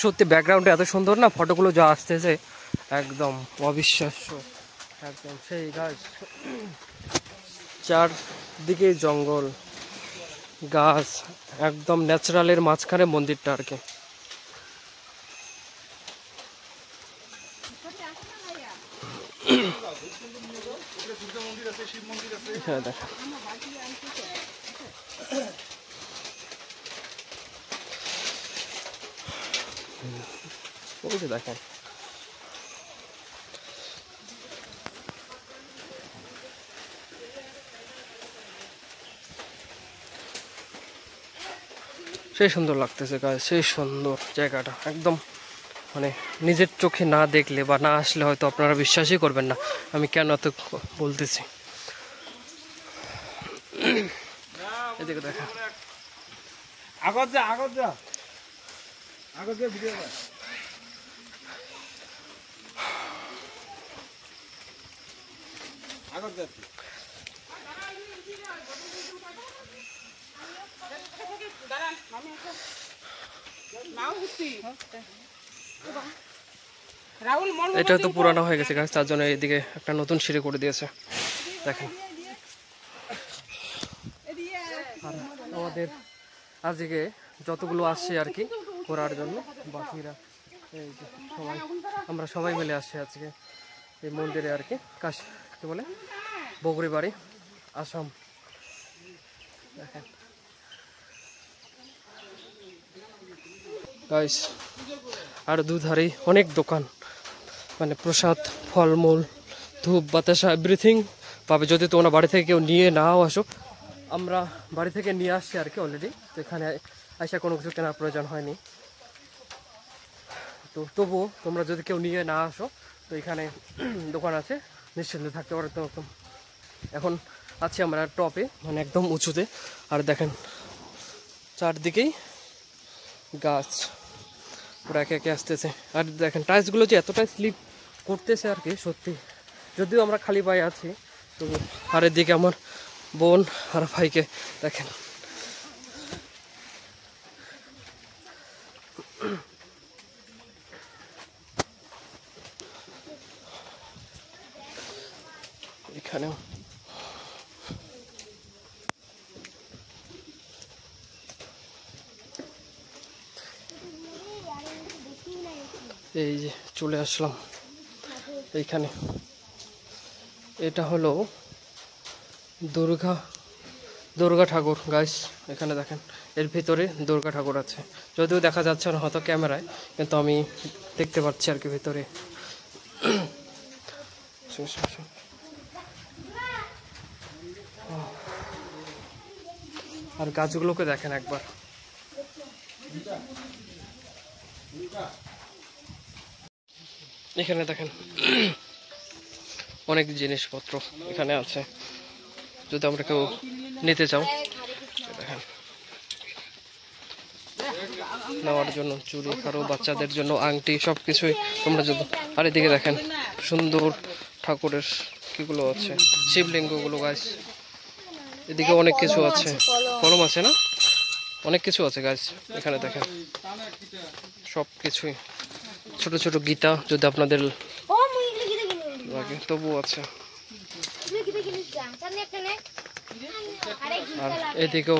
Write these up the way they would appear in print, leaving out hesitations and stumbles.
সত্যি ব্যাকগ্রাউন্ডে এত সুন্দর না, ফটোগুলো যা আসতেছে একদম অবিশ্বাস্য। একদম সেই গাছ, চারদিকে জঙ্গল, গাছ, একদম ন্যাচারালের মাঝখানে মন্দিরটা আর কি। হ্যাঁ দেখা দেখেন, সেই সুন্দর লাগতেছে গাছ, সেই সুন্দর জায়গাটা একদম, মানে নিজের চোখে না দেখলে বা না আসলে হয়তো আপনারা বিশ্বাসই করবেন না আমি কেন এত বলতেছি। এদিকে দেখা, আগত যা আগত যা আগত যা ভিডিও কর। আগত যা এটা তো পুরানো হয়ে গেছে গাছ, তার জন্য এদিকে একটা নতুন সিঁড়ি করে দিয়েছে দেখেন। আমাদের আজকে যতগুলো আসছে আর কি ঘোরার জন্য, বাকিরা এই যে সবাই, আমরা সবাই মিলে আসছি আজকে এই মন্দিরে আর কি, কি বলে বগুড়ি বাড়ি, আসাম। দেখেন গাইস, আর দুধারে অনেক দোকান, মানে প্রসাদ, ফলমূল, ধূপ, বাতাসা, এভরিথিং পাবে যদি তোমরা বাড়ি থেকে কেউ নিয়ে নাও আসো। আমরা বাড়ি থেকে নিয়ে আসছি আর কি অলরেডি, তো এখানে আসা কোনো কিছু কেনার প্রয়োজন হয়নি। তো তবুও তোমরা যদি কেউ নিয়ে না আসো তো এখানে দোকান আছে, নিশ্চিন্তে থাকতে পারো। তো এখন আছি আমরা টপে, মানে একদম উঁচুতে, আর দেখেন চারদিকেই গাছ পুরো একে একে আসতেছে। আর দেখেন টাইলসগুলো যে এতটাই স্লিপ করতেছে আর কি সত্যি, যদিও আমরা খালি পায়ে আছি তো। আর এদিকে আমার বোন আর ভাইকে দেখেন, এখানেও এই যে চলে আসলাম এইখানে। এটা হলো দুর্গা ঠাকুর গাইস, এখানে দেখেন এর ভিতরে দুর্গা ঠাকুর আছে, যদিও দেখা যাচ্ছে না হয়তো ক্যামেরায়, কিন্তু আমি দেখতে পাচ্ছি আর কি ভিতরে। আর গাছগুলোকে দেখেন একবার, এখানে দেখেন অনেক জিনিসপত্র এখানে আছে, যদি আমরা কেউ নিতে চাও দেখেন নেওয়ার জন্য, চুড়ি, আরো বাচ্চাদের জন্য আংটি, সব কিছুই তোমরা যদি। আর এদিকে দেখেন সুন্দর ঠাকুরের কিগুলো আছে, শিবলিঙ্গগুলো গাছ, এদিকে অনেক কিছু আছে, কলম আছে না, অনেক কিছু আছে গাছ এখানে দেখেন, সব কিছুই, ছোট ছোট গীতা যদি আপনাদের লাগে তবুও আছে। আর এদিকেও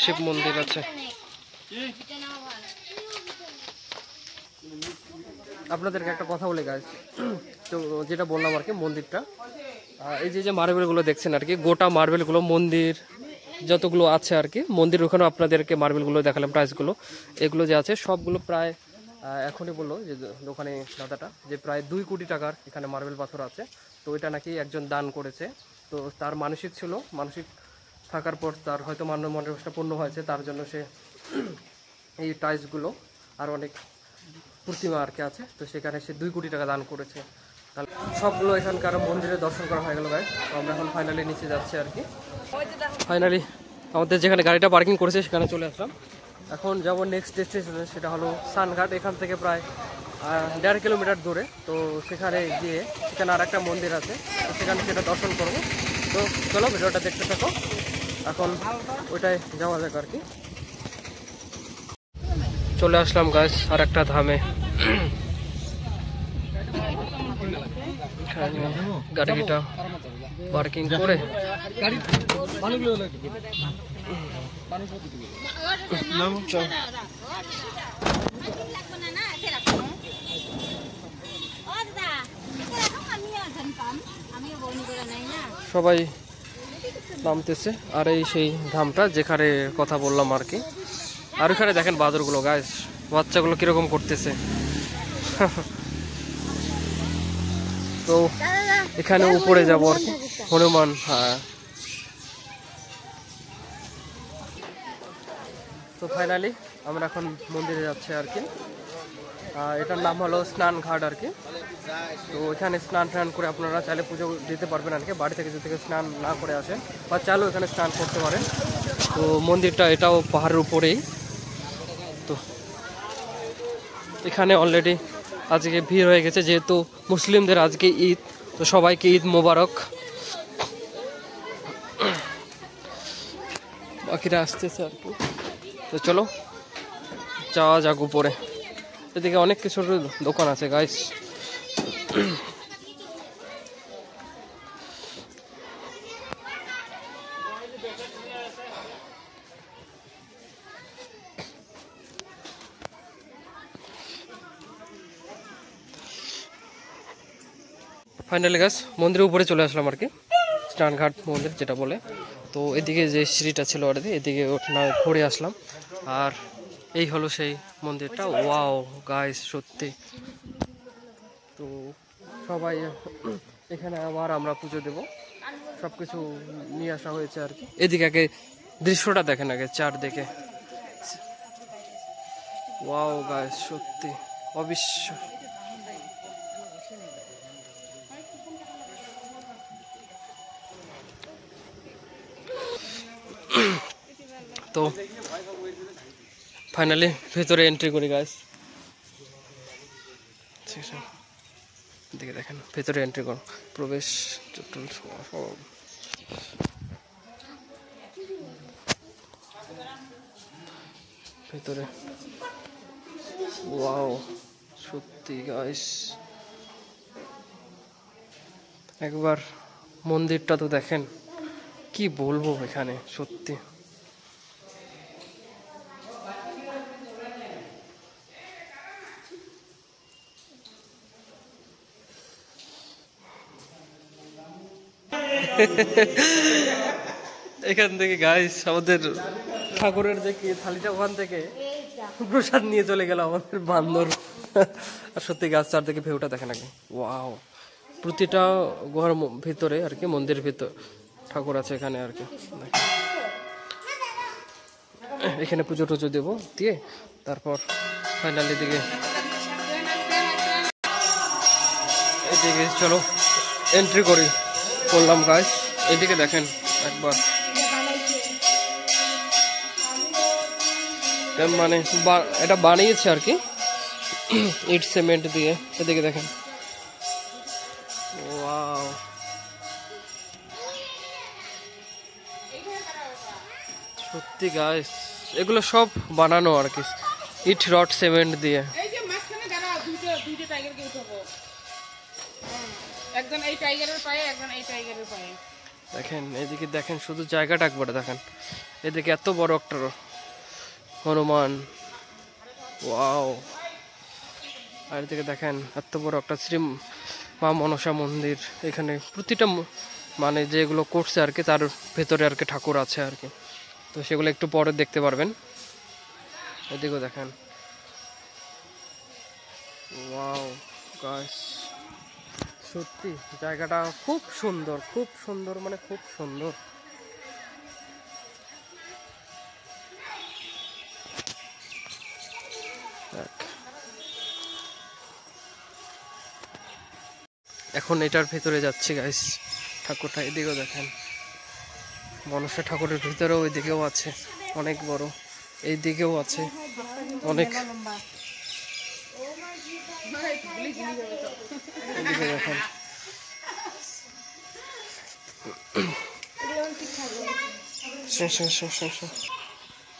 শিব মন্দির আছে। আপনাদেরকে একটা কথা বলে গাইস, তো যেটা বললাম আর কি মন্দিরটা, এই যে মার্বেলগুলো দেখছেন আর কি, গোটা মার্বেলগুলো মন্দির যতগুলো আছে আর কি, মন্দির ওখানে আপনাদেরকে মার্বেলগুলো দেখালাম, প্রাইসগুলো এগুলো যে আছে সবগুলো প্রায় এখনই বললো যে দোকানে দাদাটা যে প্রায় 2 কোটি টাকার এখানে মার্বেল পাথর আছে। তো এটা নাকি একজন দান করেছে, তো তার মানসিক ছিল, মানসিক থাকার পর তার হয়তো মনোবাসনা পূর্ণ হয়েছে, তার জন্য সে এই টাইলসগুলো আর অনেক প্রতিমা আর কি আছে, তো সেখানে সে 2 কোটি টাকা দান করেছে। তাহলে সবগুলো এখানকার মন্দিরে দর্শন করা হয়ে গেল ভাই। তো আমরা এখন ফাইনালি নিচে যাচ্ছি আর কি, ফাইনালি আমাদের যেখানে গাড়িটা পার্কিং করেছে সেখানে চলে আসলাম। এখন যাবো নেক্সট ডেস্টিনেশনে, সেটা হলো সানঘাট, এখান থেকে প্রায় 1.5 কিলোমিটার দূরে। তো সেখানে গিয়ে সেখানে আর একটা মন্দির আছে, তো সেখানে সেটা দর্শন করব। তো চলো ভিডিওটা দেখতে থাকো, এখন ওইটাই যাওয়া যাক আর কি। চলে আসলাম গাইস আর একটা ধামে। গাড়িটা পার্কিং করে সবাই নামতেছে। আর এই সেই ধামটা যেখানে কথা বললাম আর কি। আর ওখানে দেখেন বাদরগুলো গাইস, বাচ্চাগুলো কিরকম করতেছে। তো এখানে উপরে যাবো আর কি, হনুমান। হ্যাঁ, তো ফাইনালি আমরা এখন মন্দিরে যাচ্ছি আর কি। এটার নাম হলো স্নান ঘাট আর কি। তো এখানে স্নান টান করে আপনারা চাইলে পুজো দিতে পারবেন আর কি। বাড়ি থেকে যদি স্নান না করে আসেন বা চাইলেও এখানে স্নান করতে পারেন। তো মন্দিরটা এটাও পাহাড়ের উপরেই। তো এখানে অলরেডি আজকে ভিড় হয়ে গেছে, যেহেতু মুসলিমদের আজকে ঈদ। তো সবাইকে ঈদ মোবারক। বাকিরা আসতেছে আর কি। তো চলো যাওয়া যাক উপরে। এদিকে অনেক কিছুর দোকান আছে গাইস। ফাইনালি গাইস মন্দিরের উপরে চলে আসলাম আর কি, স্নানঘাট মন্দির যেটা বলে। তো এদিকে যে সিঁড়িটা ছিল আর এদিকে ঘুরে আসলাম। আর এই হলো সেই মন্দিরটা। ওয়াও গাইস সত্যি। তো সবাই এখানে আবার আমরা পুজো দেব, সবকিছু নিয়ে আসা হয়েছে আর কি। এদিকে আগে দৃশ্যটা দেখেন আগে চারদিকে। ওয়াও গাইস সত্যি অবিশ্বাস। তো ফাইনালি ভেতরে এন্ট্রি করি গাইস। দেখে দেখেন ভেতরে এন্ট্রি করুন, প্রবেশ ভেতরে। ওয়াও সত্যি গাইস, একবার মন্দিরটা তো দেখেন, কি বলবো এখানে সত্যি। এখান থেকে গাইস আমাদের ঠাকুরের যে থালিটা, ওখান থেকে প্রসাদ নিয়ে চলে গেল আমাদের বান্দর। আর সত্যি গাছ চারদিকে ভিউটা দেখে নাকি। ওয়াও, প্রতিটা গুহার ভিতরে আর কি, মন্দিরের ভিতর ঠাকুর আছে এখানে আর কি। এখানে পুজো টুজো দেবো দিয়ে তারপর ফাইনালি এদিকে চলো এন্ট্রি করলাম গাইস। এদিকে দেখেন একবার, মানে এটা বানিয়েছে আর কি ইট সিমেন্ট দিয়ে। এদিকে দেখেন ওয়াও, সত্যি গাইস এগুলো সব বানানো আর কি ইট রড সিমেন্ট দিয়ে। দেখেন এদিকে দেখেন, শুধু জায়গাটা একবার দেখেন। এদিকে এত বড় একটা হনুমান, ওয়াও। আর এদিকে দেখেন এত বড় একটা শ্রী মা মনসা মন্দির। এখানে প্রতিটা মানে যেগুলো করছে আর কি তার ভেতরে আর কি ঠাকুর আছে আর কি। তো সেগুলো একটু পরে দেখতে পারবেন। এদিকেও দেখেন ওয়াও গাইস, সত্যি জায়গাটা খুব সুন্দর, খুব সুন্দর, মানে খুব সুন্দর। এখন এটার ভেতরে যাচ্ছি গাইস। ঠাকুরটা এদিকেও দেখেন, মনসা ঠাকুরের ভিতরেও ওইদিকেও আছে অনেক বড়, এই দিকেও আছে অনেক। এদিকে দেখেন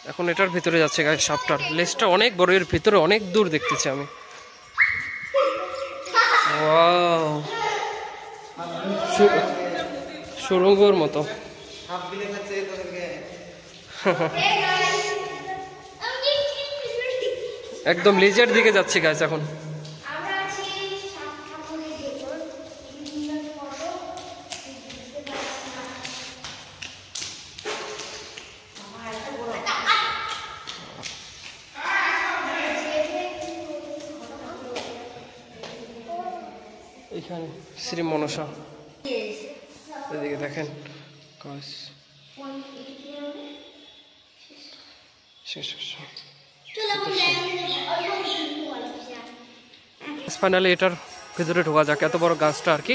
এখন এটার ভিতরে যাচ্ছে গাইস সাপটার লেজটা অনেক বড়, এর ভিতরে অনেক দূর দেখতেছি আমি। ওয়াও, সুড়ঙ্গর মতো। একদম লেজের দিকে যাচ্ছে গাইস এখন। এখানে শ্রী মনসা, এদিকে দেখেন গাইস। ফাইনালি এটার ভিতরে ঢোকা যাক, এত বড় গাছটা আর কি